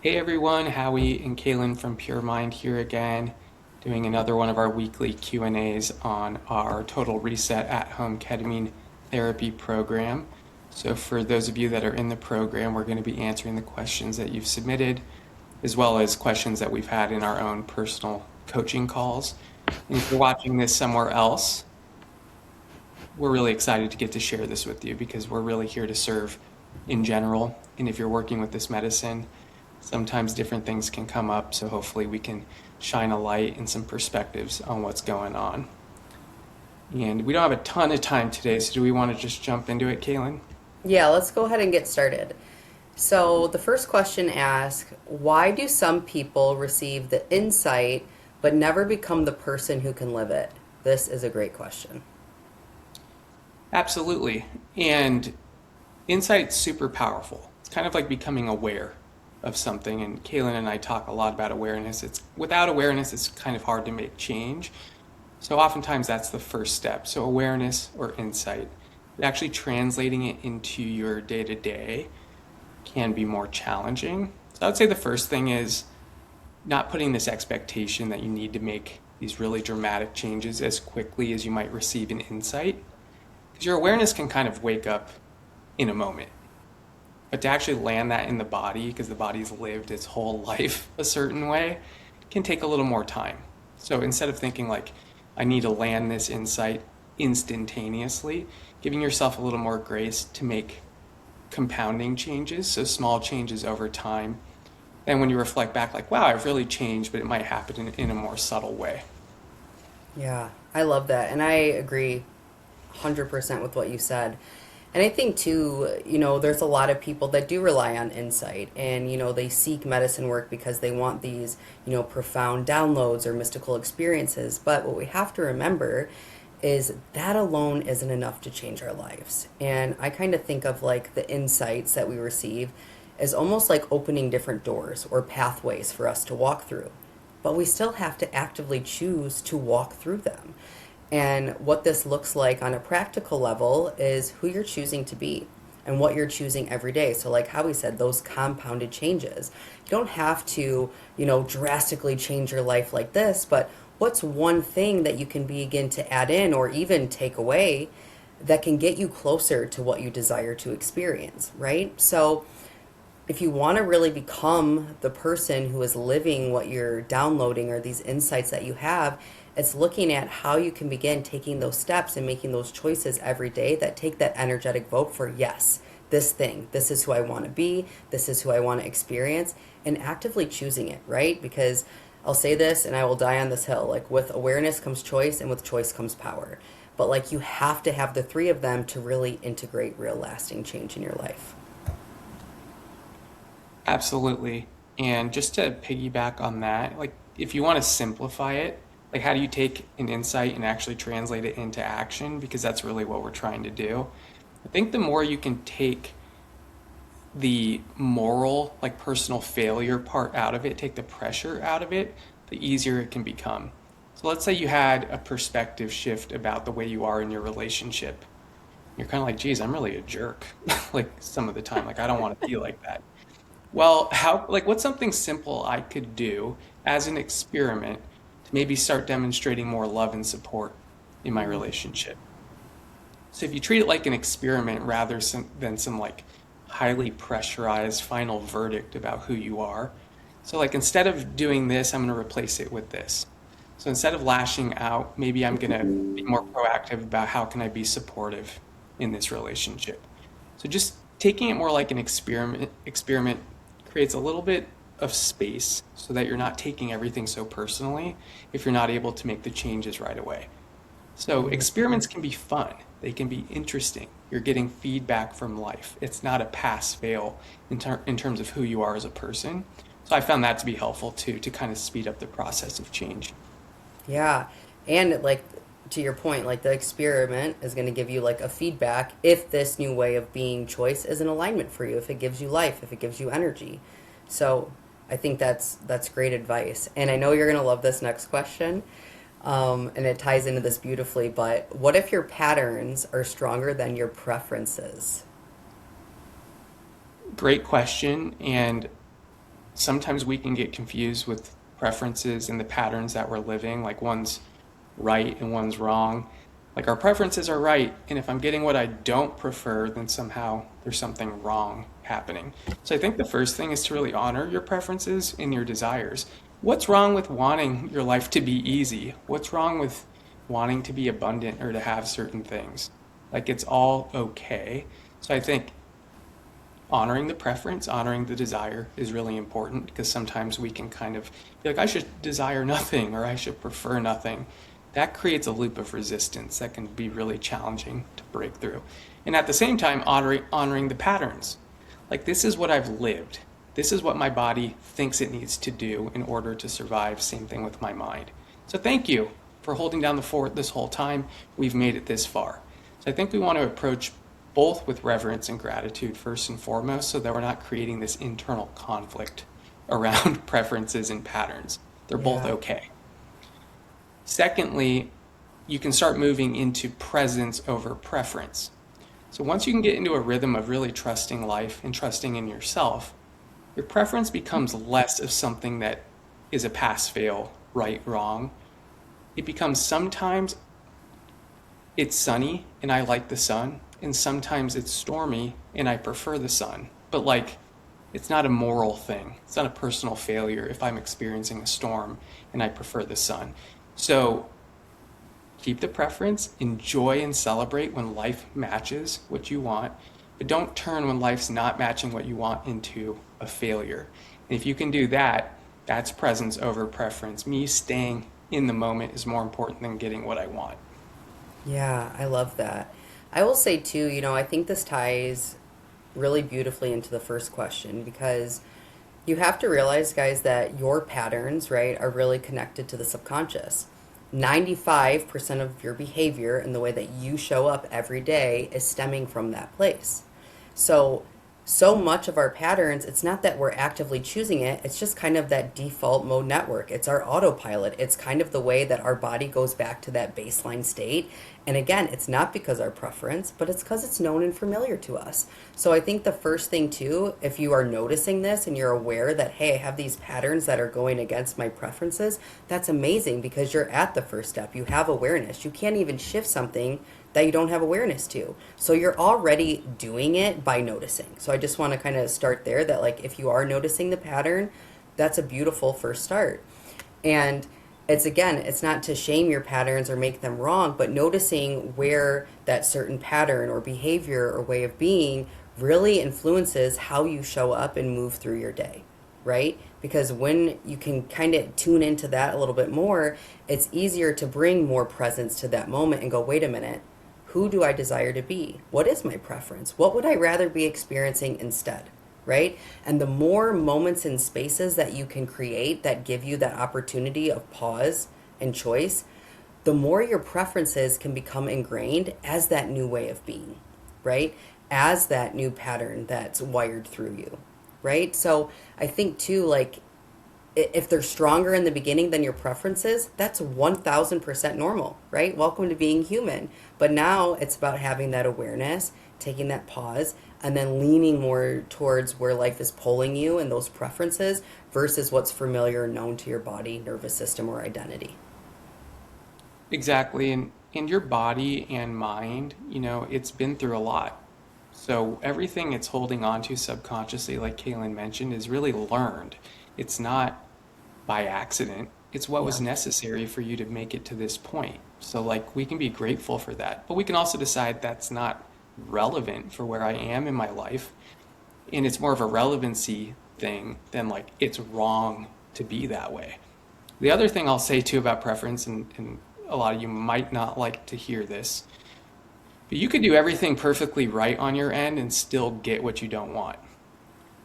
Hey everyone, Howie and Kaylyn from Pure Mind here again, doing another one of our weekly Q&As on our Total Reset at Home Ketamine Therapy program. So for those of you that are in the program, we're going to be answering the questions that you've submitted, as well as questions that we've had in our own personal coaching calls. And if you're watching this somewhere else, we're really excited to get to share this with you because we're really here to serve in general. And if you're working with this medicine, sometimes different things can come up. So hopefully we can shine a light and some perspectives on what's going on. And we don't have a ton of time today, so do we want to just jump into it, Kaylin? Yeah, let's go ahead and get started. So, the first question asks, why do some people receive the insight but never become the person who can live it? This is a great question. Absolutely. And insight's super powerful. It's kind of like becoming aware of something. And Kaylin and I talk a lot about awareness. It's without awareness, it's kind of hard to make change. So oftentimes that's the first step. So awareness or insight. But actually translating it into your day to day can be more challenging. So I would say the first thing is not putting this expectation that you need to make these really dramatic changes as quickly as you might receive an insight. Because your awareness can kind of wake up in a moment. But to actually land that in the body, because the body's lived its whole life a certain way, can take a little more time. So instead of thinking like, I need to land this insight instantaneously, giving yourself a little more grace to make compounding changes, so small changes over time. And when you reflect back, like, wow, I've really changed, but it might happen in a more subtle way. Yeah, I love that. And I agree 100% with what you said. And I think too, there's a lot of people that do rely on insight and, they seek medicine work because they want these, profound downloads or mystical experiences. But what we have to remember is that alone isn't enough to change our lives. And I kind of think of like the insights that we receive as almost like opening different doors or pathways for us to walk through. But we still have to actively choose to walk through them. And what this looks like on a practical level is who you're choosing to be and what you're choosing every day. So, like how we said, those compounded changes. You don't have to, drastically change your life like this, but what's one thing that you can begin to add in or even take away that can get you closer to what you desire to experience, right? So, if you want to really become the person who is living what you're downloading or these insights that you have, it's looking at how you can begin taking those steps and making those choices every day that take that energetic vote for yes, this thing, this is who I want to be, this is who I want to experience, and actively choosing it, right? Because I'll say this and I will die on this hill. Like with awareness comes choice, and with choice comes power. But like you have to have the three of them to really integrate real lasting change in your life. Absolutely. And just to piggyback on that, like if you want to simplify it, like how do you take an insight and actually translate it into action? Because that's really what we're trying to do. I think the more you can take the moral, like personal failure part out of it, take the pressure out of it, the easier it can become. So let's say you had a perspective shift about the way you are in your relationship. You're kind of like, geez, I'm really a jerk. Like some of the time, like I don't want to feel like that. Well, like, what's something simple I could do as an experiment to maybe start demonstrating more love and support in my relationship? So if you treat it like an experiment rather than some like highly pressurized final verdict about who you are. So like instead of doing this, I'm going to replace it with this. So instead of lashing out, maybe I'm going to be more proactive about how can I be supportive in this relationship. So just taking it more like an experiment creates a little bit of space so that you're not taking everything so personally if you're not able to make the changes right away. So experiments can be fun. They can be interesting. You're getting feedback from life. It's not a pass fail in terms of who you are as a person. So I found that to be helpful too, to kind of speed up the process of change. Yeah. And like to your point, like the experiment is going to give you like a feedback if this new way of being choice is in alignment for you, if it gives you life, if it gives you energy. So I think that's great advice. And I know you're going to love this next question. And it ties into this beautifully, but what if your patterns are stronger than your preferences? Great question. And sometimes we can get confused with preferences and the patterns that we're living, like one's right and one's wrong. Like our preferences are right, and if I'm getting what I don't prefer, then somehow there's something wrong happening. So I think the first thing is to really honor your preferences and your desires. What's wrong with wanting your life to be easy? What's wrong with wanting to be abundant or to have certain things? Like it's all okay. So I think honoring the preference, honoring the desire is really important because sometimes we can kind of be like, I should desire nothing or I should prefer nothing. That creates a loop of resistance that can be really challenging to break through. And at the same time, honoring the patterns. Like, this is what I've lived. This is what my body thinks it needs to do in order to survive. Same thing with my mind. So, thank you for holding down the fort this whole time. We've made it this far. So, I think we want to approach both with reverence and gratitude first and foremost so that we're not creating this internal conflict around preferences and patterns. They're both Yeah. okay. Secondly, you can start moving into presence over preference. So once you can get into a rhythm of really trusting life and trusting in yourself, your preference becomes less of something that is a pass fail, right, wrong. It becomes sometimes it's sunny and I like the sun, and sometimes it's stormy and I prefer the sun. But like, it's not a moral thing. It's not a personal failure if I'm experiencing a storm and I prefer the sun. So keep the preference, enjoy and celebrate when life matches what you want, but don't turn when life's not matching what you want into a failure. And if you can do that, that's presence over preference. Me staying in the moment is more important than getting what I want. Yeah, I love that. I will say too, I think this ties really beautifully into the first question because you have to realize, guys, that your patterns, right, are really connected to the subconscious. 95% of your behavior and the way that you show up every day is stemming from that place. So, so much of our patterns, it's not that we're actively choosing it, it's just kind of that default mode network. It's our autopilot. It's kind of the way that our body goes back to that baseline state. And again, it's not because our preference, but it's because it's known and familiar to us. So I think the first thing too, if you are noticing this and you're aware that, hey, I have these patterns that are going against my preferences, that's amazing because you're at the first step. You have awareness. You can't even shift something that you don't have awareness to. So you're already doing it by noticing. So I just want to kind of start there that like if you are noticing the pattern, that's a beautiful first start. And it's again, it's not to shame your patterns or make them wrong, but noticing where that certain pattern or behavior or way of being really influences how you show up and move through your day, right? Because when you can kind of tune into that a little bit more, it's easier to bring more presence to that moment and go, wait a minute, who do I desire to be? What is my preference? What would I rather be experiencing instead? Right? And the more moments and spaces that you can create that give you that opportunity of pause and choice, the more your preferences can become ingrained as that new way of being, right? As that new pattern that's wired through you, right? So I think too, like, if they're stronger in the beginning than your preferences, that's 1000% normal, right? Welcome to being human. But now it's about having that awareness, taking that pause, and then leaning more towards where life is pulling you and those preferences versus what's familiar and known to your body, nervous system, or identity. Exactly. And your body and mind, it's been through a lot. So everything it's holding on to subconsciously, like Kaylin mentioned, is really learned. It's not by accident. It's what was Yeah. necessary for you to make it to this point. So, like, we can be grateful for that. But we can also decide that's not relevant for where I am in my life. And it's more of a relevancy thing than like it's wrong to be that way. The other thing I'll say too about preference, and a lot of you might not like to hear this, but you could do everything perfectly right on your end and still get what you don't want.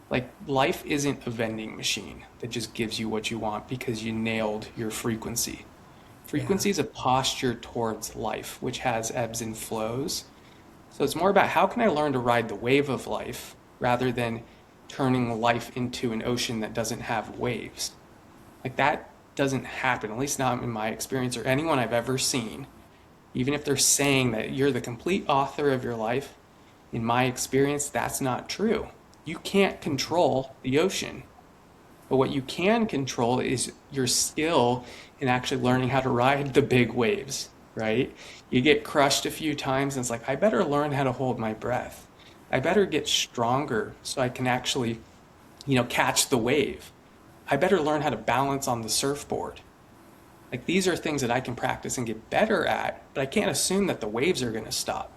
Like, life isn't a vending machine that just gives you what you want because you nailed your frequency. Yeah. Frequency is a posture towards life, which has ebbs and flows. So it's more about how can I learn to ride the wave of life rather than turning life into an ocean that doesn't have waves. Like, that doesn't happen, at least not in my experience or anyone I've ever seen. Even if they're saying that you're the complete author of your life, in my experience, that's not true. You can't control the ocean. But what you can control is your skill in actually learning how to ride the big waves, right? You get crushed a few times and it's like, I better learn how to hold my breath. I better get stronger so I can actually, catch the wave. I better learn how to balance on the surfboard. Like these are things that I can practice and get better at, but I can't assume that the waves are going to stop.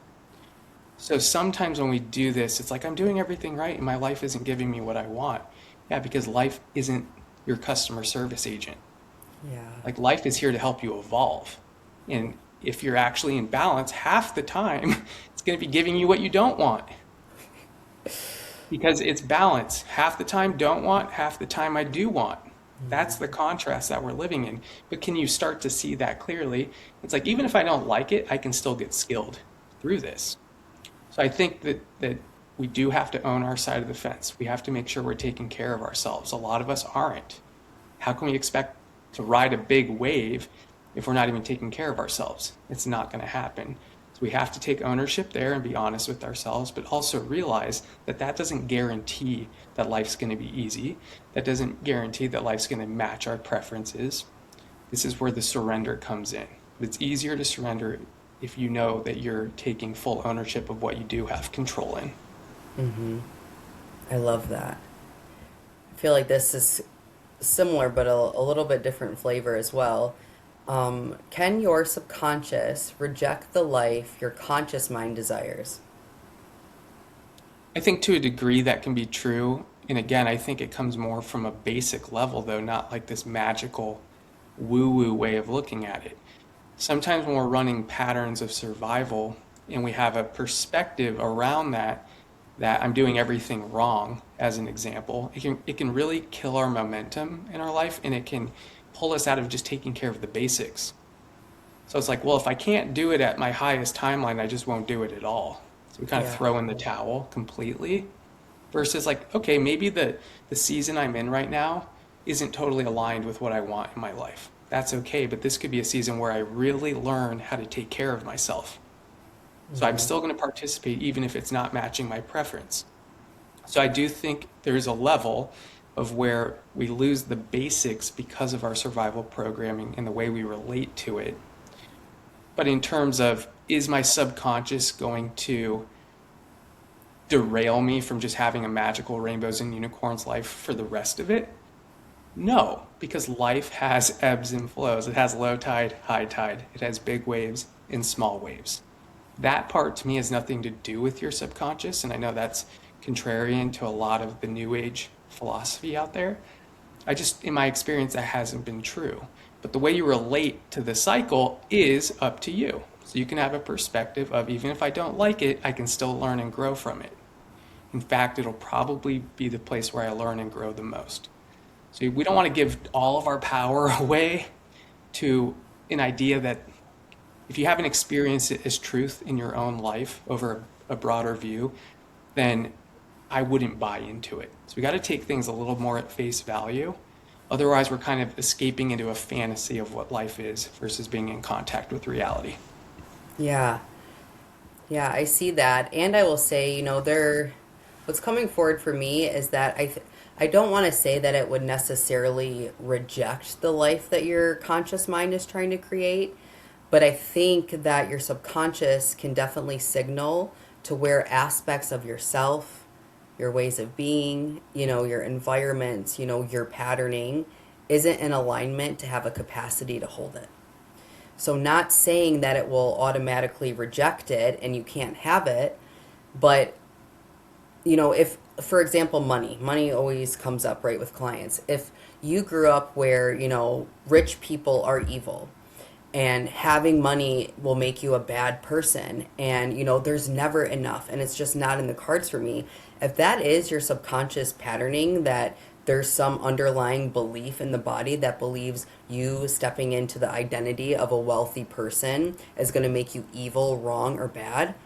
So sometimes when we do this, it's like I'm doing everything right and my life isn't giving me what I want. Yeah, because life isn't your customer service agent. Yeah. Like life is here to help you evolve. And if you're actually in balance, half the time it's going to be giving you what you don't want because it's balance. Half the time don't want, half the time I do want. That's the contrast that we're living in. But can you start to see that clearly? It's like even if I don't like it, I can still get skilled through this. So I think that we do have to own our side of the fence. We have to make sure we're taking care of ourselves. A lot of us aren't. How can we expect to ride a big wave if we're not even taking care of ourselves? It's not going to happen. So we have to take ownership there and be honest with ourselves, but also realize that that doesn't guarantee that life's going to be easy. That doesn't guarantee that life's going to match our preferences. This is where the surrender comes in. It's easier to surrender if you know that you're taking full ownership of what you do have control in. Mm-hmm. I love that. I feel like this is similar, but a little bit different flavor as well. Can your subconscious reject the life your conscious mind desires? I think to a degree that can be true. And again, I think it comes more from a basic level, though, not like this magical woo woo way of looking at it. Sometimes when we're running patterns of survival and we have a perspective around that, that I'm doing everything wrong, as an example, it can really kill our momentum in our life and it can pull us out of just taking care of the basics. So it's like, well, if I can't do it at my highest timeline, I just won't do it at all. So we kind of Yeah. throw in the towel completely versus like, okay, maybe the season I'm in right now isn't totally aligned with what I want in my life. That's okay, but this could be a season where I really learn how to take care of myself. So I'm Mm-hmm. still going to participate even if it's not matching my preference. So I do think there's a level of where we lose the basics because of our survival programming and the way we relate to it. But in terms of, is my subconscious going to derail me from just having a magical rainbows and unicorns life for the rest of it? No, because life has ebbs and flows. It has low tide, high tide. It has big waves and small waves. That part to me has nothing to do with your subconscious. And I know that's contrarian to a lot of the new age philosophy out there. In my experience, that hasn't been true. But the way you relate to the cycle is up to you. So you can have a perspective of even if I don't like it, I can still learn and grow from it. In fact, it'll probably be the place where I learn and grow the most. So we don't want to give all of our power away to an idea that if you haven't experienced it as truth in your own life over a broader view, then I wouldn't buy into it. So we got to take things a little more at face value. Otherwise, we're kind of escaping into a fantasy of what life is versus being in contact with reality. Yeah. Yeah, I see that. And I will say, what's coming forward for me is that I don't want to say that it would necessarily reject the life that your conscious mind is trying to create, but I think that your subconscious can definitely signal to where aspects of yourself, your ways of being, your environments, your patterning isn't in alignment to have a capacity to hold it. So, not saying that it will automatically reject it and you can't have it, but, if, for example, money always comes up, right, with clients. If you grew up where, rich people are evil and having money will make you a bad person and, there's never enough and it's just not in the cards for me. If that is your subconscious patterning, that there's some underlying belief in the body that believes you stepping into the identity of a wealthy person is going to make you evil, wrong, or bad.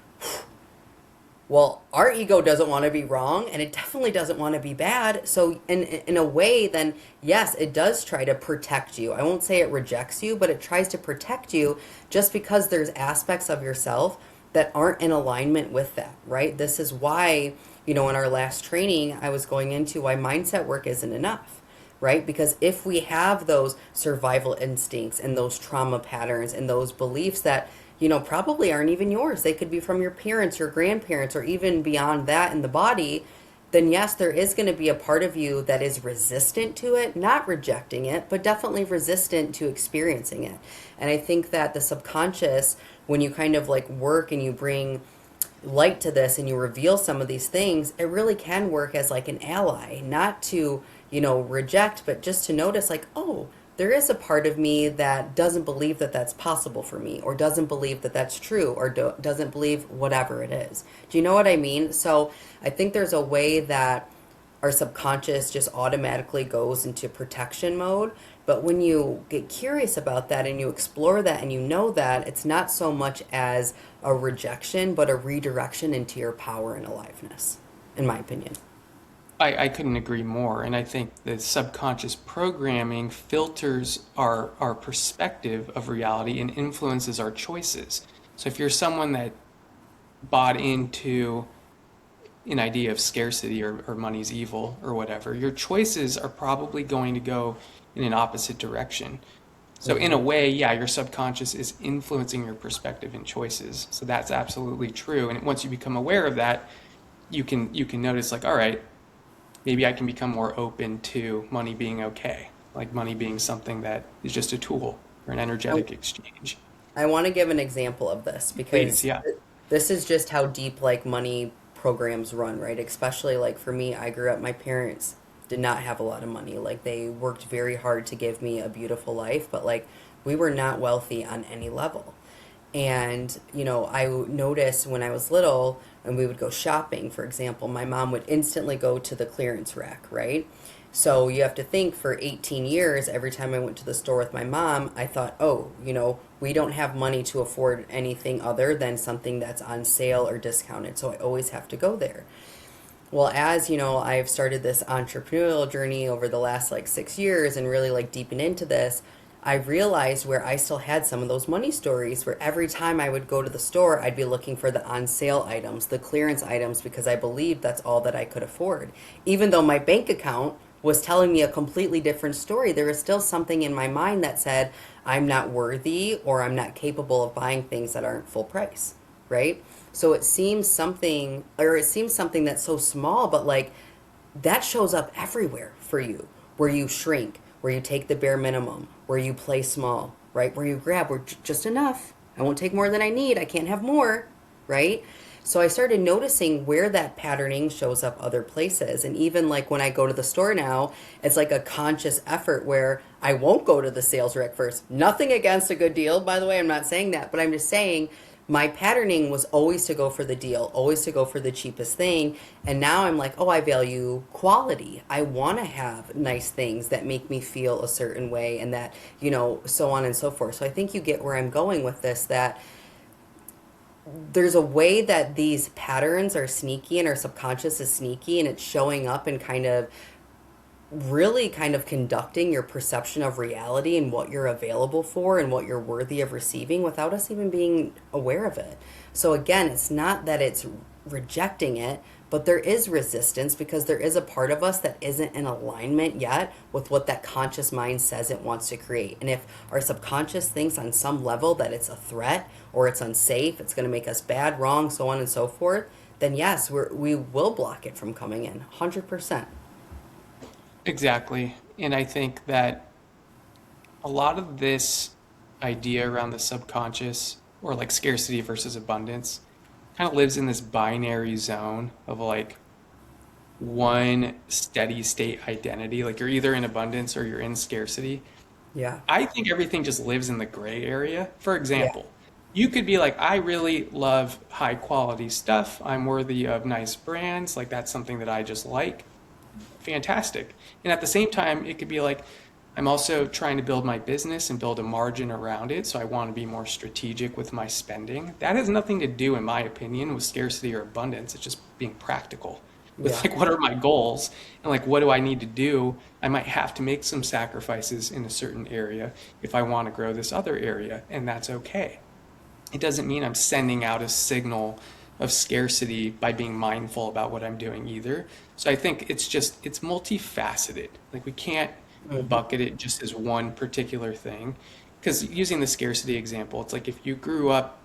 Well, our ego doesn't want to be wrong and it definitely doesn't want to be bad. So, in a way, then yes, it does try to protect you. I won't say it rejects you, but it tries to protect you just because there's aspects of yourself that aren't in alignment with that, right? This is why, in our last training, I was going into why mindset work isn't enough. right? Because if we have those survival instincts and those trauma patterns and those beliefs that, probably aren't even yours, they could be from your parents, your grandparents, or even beyond that in the body, then yes, there is going to be a part of you that is resistant to it, not rejecting it, but definitely resistant to experiencing it. And I think that the subconscious, when you kind of like work and you bring light to this and you reveal some of these things, it really can work as like an ally, not to, reject, but just to notice like, oh, there is a part of me that doesn't believe that that's possible for me, or doesn't believe that that's true, or doesn't believe whatever it is. Do you know what I mean? So I think there's a way that our subconscious just automatically goes into protection mode. But when you get curious about that and you explore that and you know that, it's not so much as a rejection, but a redirection into your power and aliveness, in my opinion. I couldn't agree more. And I think the subconscious programming filters our perspective of reality and influences our choices. So if you're someone that bought into an idea of scarcity or money's evil or whatever, your choices are probably going to go in an opposite direction. So in a Hmm. way, yeah, your subconscious is influencing your perspective and choices. So that's absolutely true. And once you become aware of that, you can notice like, all right, maybe I can become more open to money being okay, like money being something that is just a tool or an I, energetic exchange. I want to give an example of this Please, because yeah. this is just how deep like money programs run, right? Especially like for me, I grew up, my parents did not have a lot of money. Like they worked very hard to give me a beautiful life, but like we were not wealthy on any level. And, I noticed when I was little and we would go shopping, for example, my mom would instantly go to the clearance rack, right? So you have to think for 18 years, every time I went to the store with my mom, I thought, oh, we don't have money to afford anything other than something that's on sale or discounted. So I always have to go there. Well, as I've started this entrepreneurial journey over the last like 6 years and really like deepen into this, I realized where I still had some of those money stories where every time I would go to the store, I'd be looking for the on sale items, the clearance items, because I believed that's all that I could afford. Even though my bank account was telling me a completely different story, there was still something in my mind that said, I'm not worthy or I'm not capable of buying things that aren't full price, right? So it seems something that's so small, but like that shows up everywhere for you, where you shrink, where you take the bare minimum, where you play small, right? Where you grab, where just enough. I won't take more than I need. I can't have more, right? So I started noticing where that patterning shows up other places. And even like when I go to the store now, it's like a conscious effort where I won't go to the sales rack first. Nothing against a good deal, by the way. I'm not saying that, but I'm just saying my patterning was always to go for the deal, always to go for the cheapest thing. And now I'm like, oh, I value quality. I want to have nice things that make me feel a certain way and that, so on and so forth. So I think you get where I'm going with this, that there's a way that these patterns are sneaky and our subconscious is sneaky and it's showing up and kind of really kind of conducting your perception of reality and what you're available for and what you're worthy of receiving without us even being aware of it. So again, it's not that it's rejecting it, but there is resistance because there is a part of us that isn't in alignment yet with what that conscious mind says it wants to create. And if our subconscious thinks on some level that it's a threat or it's unsafe, it's going to make us bad, wrong, so on and so forth, then yes, we will block it from coming in 100%. Exactly. And I think that a lot of this idea around the subconscious or like scarcity versus abundance kind of lives in this binary zone of like one steady state identity. Like you're either in abundance or you're in scarcity. Yeah. I think everything just lives in the gray area. For Yeah. example, you could be like, I really love high quality stuff. I'm worthy of nice brands. Like that's something that I just like. Fantastic. And at the same time, it could be like, I'm also trying to build my business and build a margin around it. So I want to be more strategic with my spending. That has nothing to do, in my opinion, with scarcity or abundance. It's just being practical with Yeah. like, what are my goals and like, what do I need to do? I might have to make some sacrifices in a certain area if I want to grow this other area, and that's okay. It doesn't mean I'm sending out a signal of scarcity by being mindful about what I'm doing either. So I think it's multifaceted. Like we can't Hmm. bucket it just as one particular thing. Because using the scarcity example, it's like if you grew up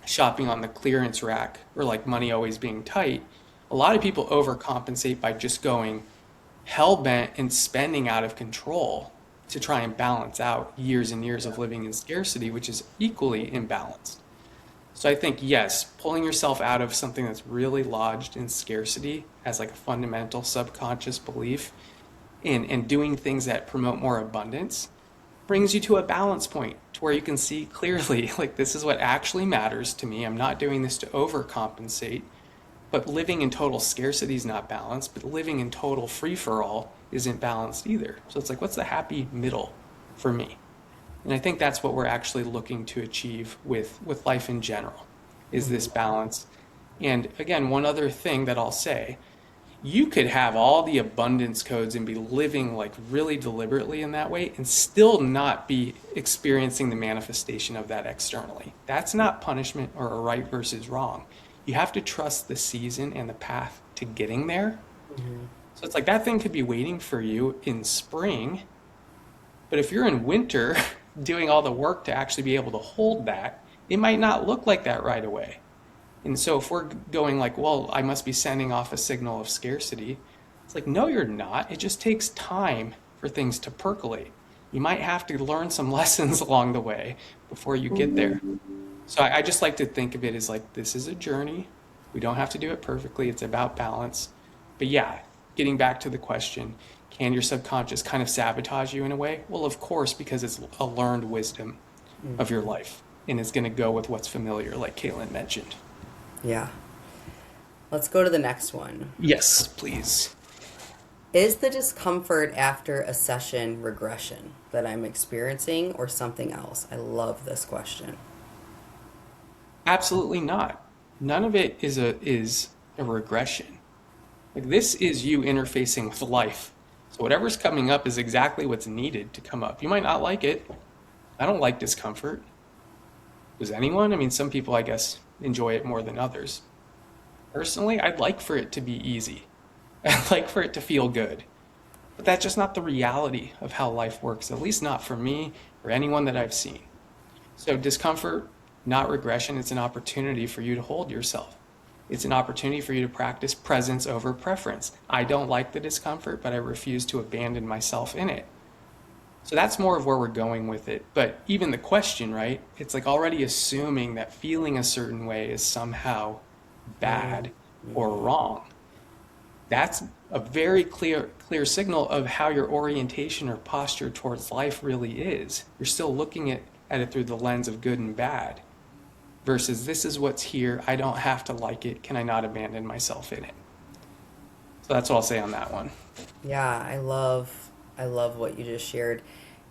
shopping on the clearance rack or like money always being tight, a lot of people overcompensate by just going hell bent and spending out of control to try and balance out years and years of living in scarcity, which is equally imbalanced. So I think, yes, pulling yourself out of something that's really lodged in scarcity as like a fundamental subconscious belief and doing things that promote more abundance brings you to a balance point to where you can see clearly, like, this is what actually matters to me. I'm not doing this to overcompensate, but living in total scarcity is not balanced, but living in total free for all isn't balanced either. So it's like, what's the happy middle for me? And I think that's what we're actually looking to achieve with life in general, is this balance. And again, one other thing that I'll say, you could have all the abundance codes and be living like really deliberately in that way and still not be experiencing the manifestation of that externally. That's not punishment or a right versus wrong. You have to trust the season and the path to getting there. Hmm. So it's like that thing could be waiting for you in spring, but if you're in winter doing all the work to actually be able to hold that, it might not look like that right away. And so if we're going like, well, I must be sending off a signal of scarcity, it's like, no, you're not. It just takes time for things to percolate. You might have to learn some lessons along the way before you get there. So I just like to think of it as like, this is a journey. We don't have to do it perfectly. It's about balance. But yeah, getting back to the question, can your subconscious kind of sabotage you in a way? Well, of course, because it's a learned wisdom of your life and it's going to go with what's familiar, like Kaylin mentioned. Yeah. Let's go to the next one. Yes, please. Is the discomfort after a session regression that I'm experiencing or something else? I love this question. Absolutely not. None of it is a regression. Like this is you interfacing with life. So whatever's coming up is exactly what's needed to come up. You might not like it. I don't like discomfort. Does anyone? I mean, some people, I guess, enjoy it more than others. Personally, I'd like for it to be easy. I'd like for it to feel good. But that's just not the reality of how life works, at least not for me or anyone that I've seen. So, discomfort, not regression, it's an opportunity for you to hold yourself. It's an opportunity for you to practice presence over preference. I don't like the discomfort, but I refuse to abandon myself in it. So that's more of where we're going with it. But even the question, right? It's like already assuming that feeling a certain way is somehow bad or Mm-hmm. wrong. That's a very clear signal of how your orientation or posture towards life really is. You're still looking at it through the lens of good and bad versus this is what's here. I don't have to like it. Can I not abandon myself in it? So that's all I'll say on that one. Yeah, I love what you just shared.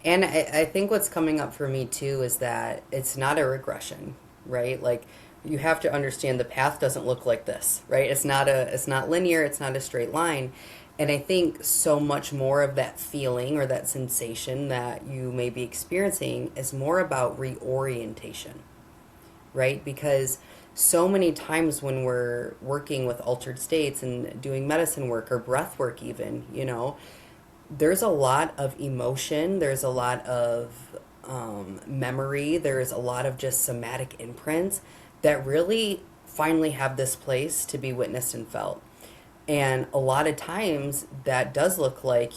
And I think what's coming up for me too is that it's not a regression, right? Like you have to understand the path doesn't look like this, right? It's not linear, it's not a straight line. And I think so much more of that feeling or that sensation that you may be experiencing is more about reorientation, right? Because so many times when we're working with altered states and doing medicine work or breath work, even, there's a lot of emotion, there's a lot of memory, there's a lot of just somatic imprints that really finally have this place to be witnessed and felt. And a lot of times that does look like,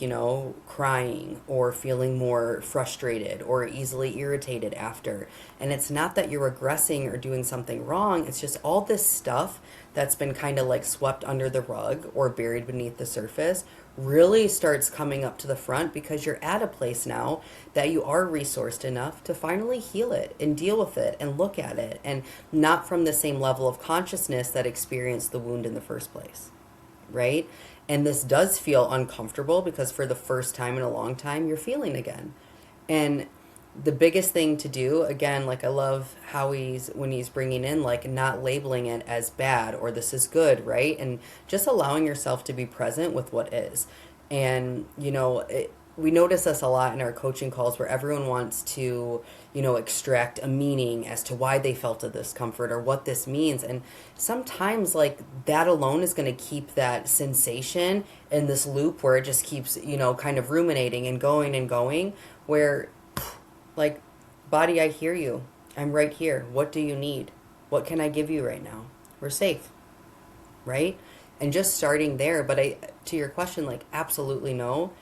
crying or feeling more frustrated or easily irritated after. And it's not that you're regressing or doing something wrong, it's just all this stuff that's been kind of like swept under the rug or buried beneath the surface really starts coming up to the front because you're at a place now that you are resourced enough to finally heal it and deal with it and look at it and not from the same level of consciousness that experienced the wound in the first place, right? And this does feel uncomfortable because for the first time in a long time, you're feeling again. And the biggest thing to do, again, like I love how when he's bringing in, like not labeling it as bad or this is good, right? And just allowing yourself to be present with what is. And, we notice this a lot in our coaching calls where everyone wants to, extract a meaning as to why they felt a discomfort or what this means. And sometimes, like, that alone is going to keep that sensation in this loop where it just keeps, kind of ruminating and going, where, like, body, I hear you. I'm right here. What do you need? What can I give you right now? We're safe, right? And just starting there, but to your question, like, absolutely no,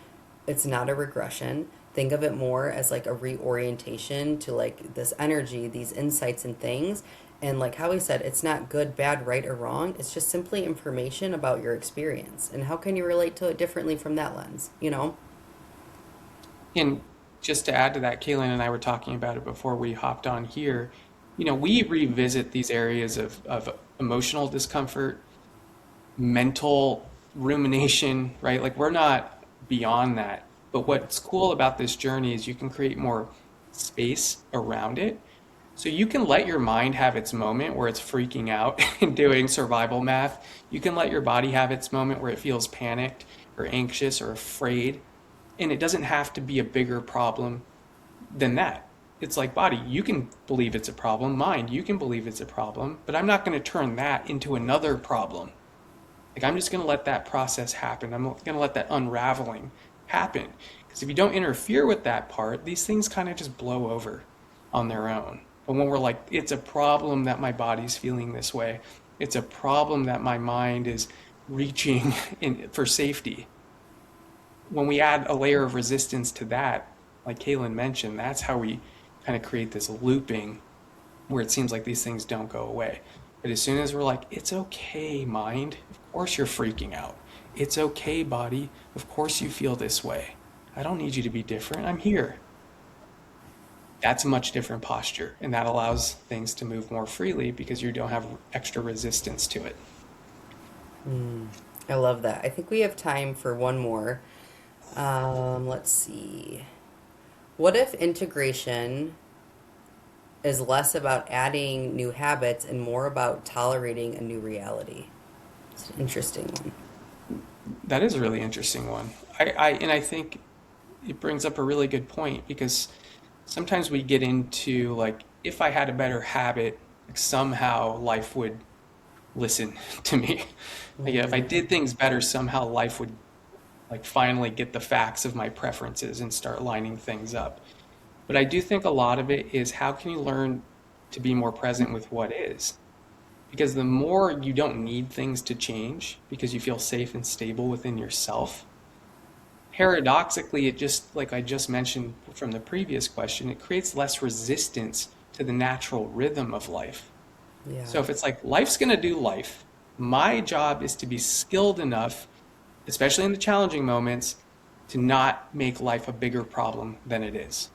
it's not a regression. Think of it more as like a reorientation to like this energy, these insights and things. And like Howie said, it's not good, bad, right, or wrong. It's just simply information about your experience. And how can you relate to it differently from that lens, you know? And just to add to that, Kaylin and I were talking about it before we hopped on here. We revisit these areas of emotional discomfort, mental rumination, right? Like we're not beyond that. But what's cool about this journey is you can create more space around it. So you can let your mind have its moment where it's freaking out and doing survival math. You can let your body have its moment where it feels panicked or anxious or afraid. And it doesn't have to be a bigger problem than that. It's like body, you can believe it's a problem. Mind, you can believe it's a problem. But I'm not going to turn that into another problem. Like I'm just going to let that process happen. I'm going to let that unraveling happen. Because if you don't interfere with that part, these things kind of just blow over on their own. But when we're like, it's a problem that my body's feeling this way, it's a problem that my mind is reaching for safety. When we add a layer of resistance to that, like Kaylin mentioned, that's how we kind of create this looping where it seems like these things don't go away. But as soon as we're like, it's okay, mind, of course you're freaking out. It's okay, body, of course you feel this way. I don't need you to be different. I'm here. That's a much different posture. And that allows things to move more freely because you don't have extra resistance to it. I love that. I think we have time for one more. Let's see. What if integration is less about adding new habits and more about tolerating a new reality? It's an interesting one. That is a really interesting one. I think it brings up a really good point because sometimes we get into like, if I had a better habit, like somehow life would listen to me. Like if I Hmm. did things better, somehow life would like finally get the facts of my preferences and start lining things up. But I do think a lot of it is how can you learn to be more present with what is? Because the more you don't need things to change because you feel safe and stable within yourself, paradoxically, it just, like I just mentioned from the previous question, it creates less resistance to the natural rhythm of life. Yeah. So if it's like life's going to do life, my job is to be skilled enough, especially in the challenging moments, to not make life a bigger problem than it is.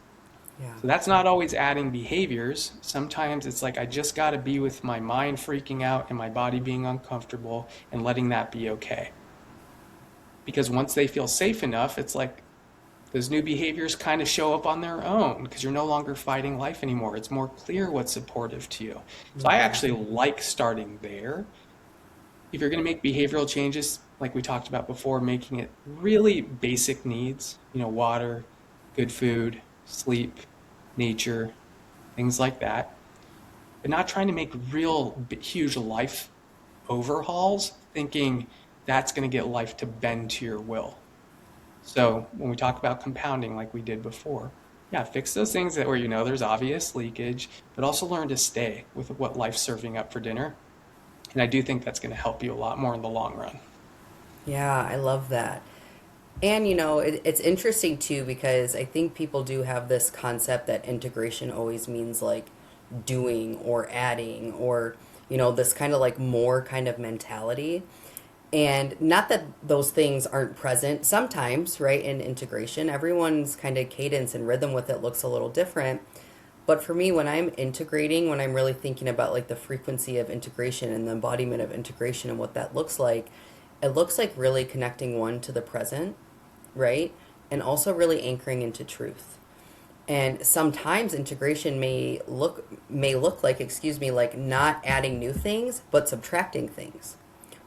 Yeah. So that's not always adding behaviors. Sometimes it's like I just got to be with my mind freaking out and my body being uncomfortable and letting that be okay. Because once they feel safe enough, it's like those new behaviors kind of show up on their own because you're no longer fighting life anymore. It's more clear what's supportive to you. So I Hmm. actually like starting there. If you're going to make behavioral changes, like we talked about before, making it really basic needs, water, good food, sleep, nature, things like that, but not trying to make real huge life overhauls, thinking that's going to get life to bend to your will. So when we talk about compounding, like we did before, yeah, fix those things that where there's obvious leakage, but also learn to stay with what life's serving up for dinner. And I do think that's going to help you a lot more in the long run. Yeah, I love that. And it's interesting too because I think people do have this concept that integration always means like doing or adding or this kind of like more kind of mentality. And not that those things aren't present sometimes, right, in integration. Everyone's kind of cadence and rhythm with it looks a little different. But for me, when I'm integrating, when I'm really thinking about like the frequency of integration and the embodiment of integration and what that it looks like really connecting one to the present, right? And also really anchoring into truth. And sometimes integration may look like, excuse me, like not adding new things, but subtracting things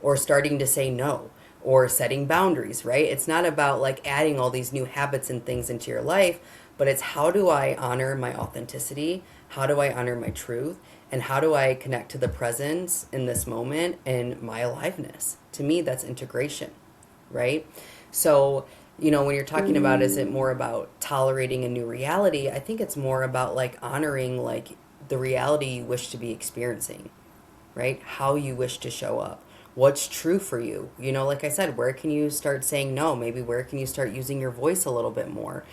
or starting to say no or setting boundaries, right? It's not about like adding all these new habits and things into your life, but it's how do I honor my authenticity? How do I honor my truth? And how do I connect to the presence in this moment and my aliveness? To me, that's integration, right? So, when you're talking about is it more about tolerating a new reality, I think it's more about like honoring like the reality you wish to be experiencing, right? How you wish to show up. What's true for you? Like I said, where can you start saying no? Maybe where can you start using your voice a little bit more?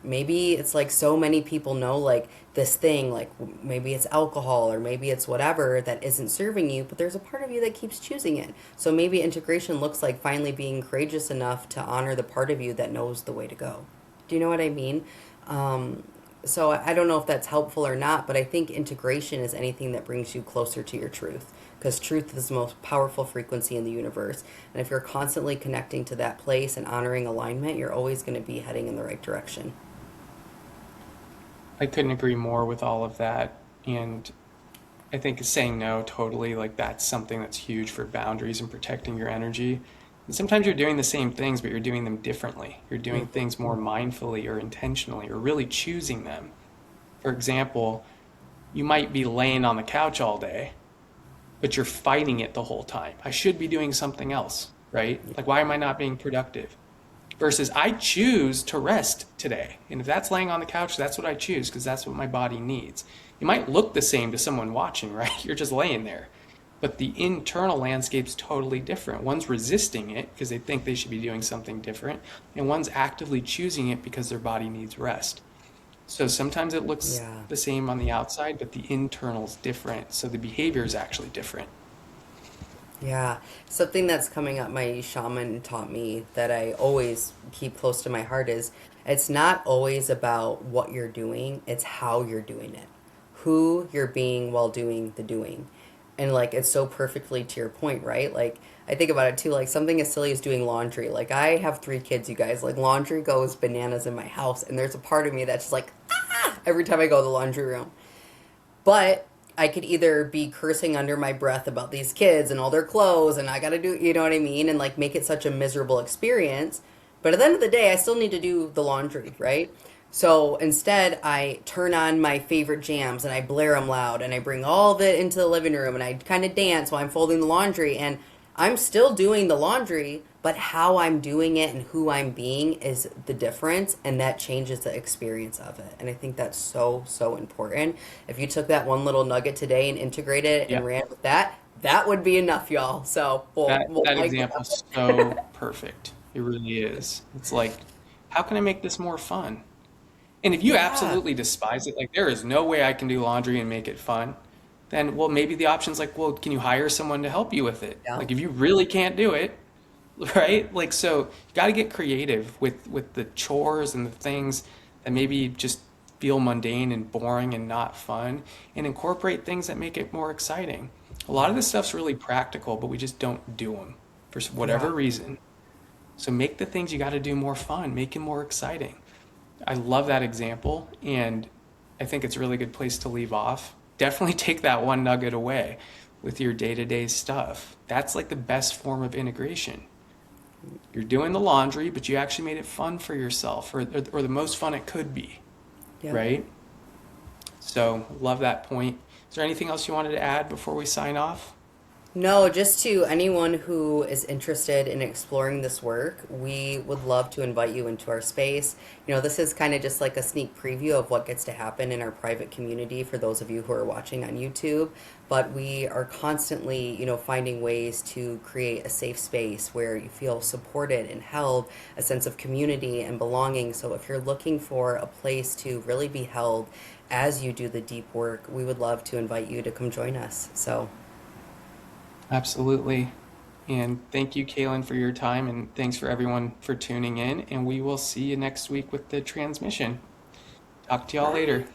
Maybe it's like so many people know like this thing, like maybe it's alcohol or maybe it's whatever that isn't serving you, but there's a part of you that keeps choosing it. So maybe integration looks like finally being courageous enough to honor the part of you that knows the way to go. Do you know what I mean? Um, so I don't know if that's helpful or not, but I think integration is anything that brings you closer to your truth because truth is the most powerful frequency in the universe. And if you're constantly connecting to that place and honoring alignment, you're always going to be heading in the right direction. I couldn't agree more with all of that. And I think saying no totally, like that's something that's huge for boundaries and protecting your energy. And sometimes you're doing the same things, but you're doing them differently. You're doing Mm-hmm. things more mindfully or intentionally or really choosing them. For example, you might be laying on the couch all day, but you're fighting it the whole time. I should be doing something else, right? Like, why am I not being productive? Versus, I choose to rest today. And if that's laying on the couch, that's what I choose because that's what my body needs. You might look the same to someone watching, right? You're just laying there. But the internal landscape's totally different. One's resisting it because they think they should be doing something different, and one's actively choosing it because their body needs rest. So sometimes it looks Yeah. the same on the outside, but the internal's different. So the behavior is actually different. Yeah, something that's coming up, my shaman taught me that I always keep close to my heart is it's not always about what you're doing, it's how you're doing it, who you're being while doing the doing. And like, it's so perfectly to your point, right? Like, I think about it too, like something as silly as doing laundry. Like, I have 3 kids, you guys. Like, laundry goes bananas in my house, and there's a part of me that's just like, ah, every time I go to the laundry room. But I could either be cursing under my breath about these kids and all their clothes and I got to do, you know what I mean? And like make it such a miserable experience. But at the end of the day, I still need to do the laundry, right? So instead, I turn on my favorite jams and I blare them loud and I bring all of it into the living room and I kind of dance while I'm folding the laundry. And I'm still doing the laundry, but how I'm doing it and who I'm being is the difference, and that changes the experience of it. And I think that's so, so important. If you took that one little nugget today and integrated it and Yeah. ran with that, that would be enough, y'all. So we'll That mic it up. example's so perfect. It really is. It's like, how can I make this more fun? And if you Yeah, absolutely despise it, like there is no way I can do laundry and make it fun, then well, maybe the option's like, well, can you hire someone to help you with it? yeah, Like if you really can't do it, right? Like so you got to get creative with the chores and the things that maybe just feel mundane and boring and not fun and incorporate things that make it more exciting. A lot of yeah, this stuff's really practical, but we just don't do them for yeah. whatever reason. So make the things you got to do more fun, make it more exciting. I love that example, and I think it's a really good place to leave off. Definitely take that one nugget away with your day-to-day stuff. That's like the best form of integration. You're doing the laundry, but you actually made it fun for yourself, or the most fun it could be, Yep. right? So, love that point. Is there anything else you wanted to add before we sign off? No, just to anyone who is interested in exploring this work, we would love to invite you into our space. This is kind of just like a sneak preview of what gets to happen in our private community for those of you who are watching on YouTube. But we are constantly, finding ways to create a safe space where you feel supported and held, a sense of community and belonging. So if you're looking for a place to really be held as you do the deep work, we would love to invite you to come join us. So. Absolutely. And thank you, Kaylin, for your time, and thanks for everyone for tuning in. And we will see you next week with the transmission. Talk to y'all Bye. later.